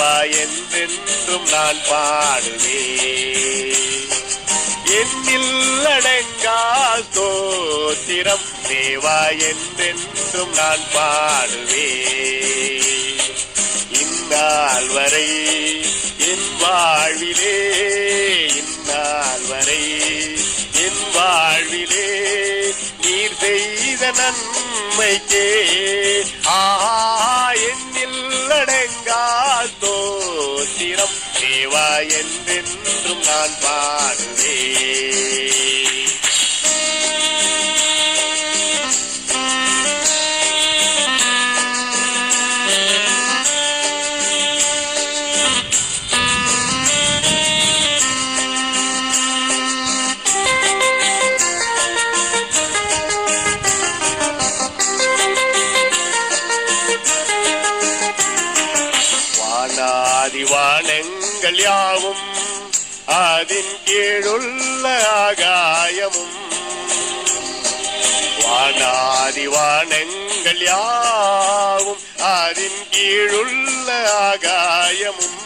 தேவா என்றென்றும் நான் பாடுவேன். என்னில் அடங்கா ஸ்தோத்திரம் தேவா என்றென்றும் நான் பாடுவேன். இந்நாள் வரை என் வாழ்விலே, இந்நாள் வரை என் வாழ்விலே நீர் செய்த நன்மைக்கே என்னில் அடங்கா ஸ்தோத்திரம் தேவா என்றென்றும் நான் பாடுவேன். வானங்கள் யாவும் அதன் கீழுள்ள ஆகாயமும், வானங்கள் யாவும் அதன் கீழுள்ள ஆகாயமும்,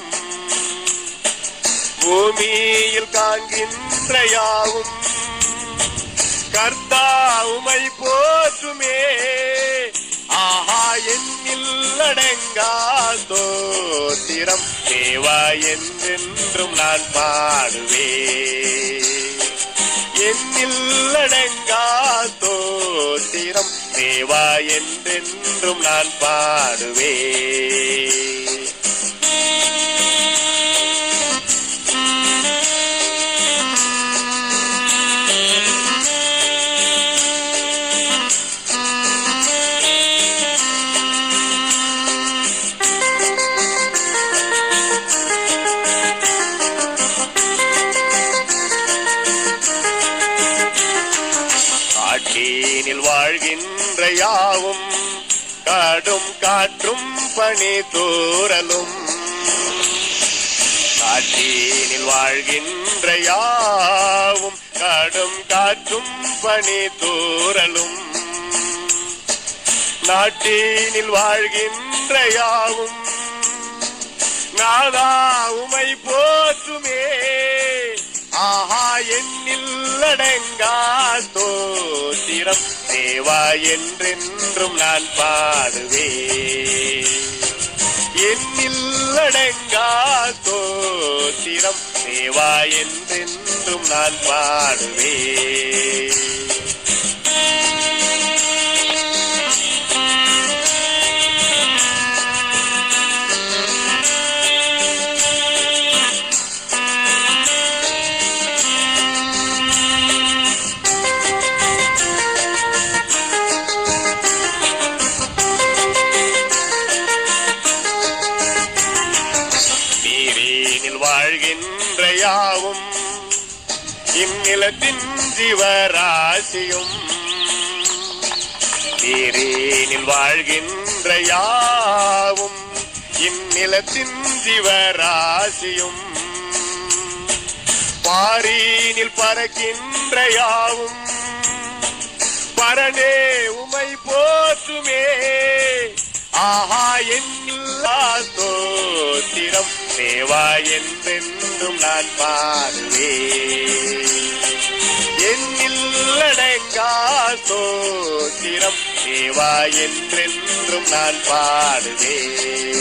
பூமியில் காண்கின்ற யாவும் கர்த்தா உமை போற்றுமே. என்னில் அடங்கா ஸ்தோத்திரம் தேவா என்றென்றும் நான் பாடுவேன். என்னில் அடங்கா ஸ்தோத்திரம் தேவா என்றென்றும் நான் பாடுவேன். காட்டினில் வாழ்கின்ற யாவும் கடும் காற்றும் பனி தூறலும், காட்டினில் வாழ்கின்ற யாவும் கடும் காற்றும் பனி தூறலும், நாட்டினில் வாழ்கின்ற யாவும் நாதா உமை போற்றுமே. என்னில் அடங்கா ஸ்தோத்திரம் தேவா என்றென்றும் நான் பாடுவேன். என்னில் அடங்கா ஸ்தோத்திரம் தேவா என்றென்றும் நான் பாடுவேன். வாழ்கின்ற யாவும் இந்நிலத்தின் ஜீவராசியும், நீரினில் வாழ்கின்ற யாவும் இந்நிலத்தின் ஜீவராசியும், பாரினில் பறக்கின்ற யாவும் பரனே உமை போற்றுமே. என்னில்லா ஸ்தோத்திரம் தேவா என்றென்றும் நான் பாடுவேன். என்னில் அடங்கா ஸ்தோத்திரம் தேவா என்றென்றும் நான் பாடுவேன்.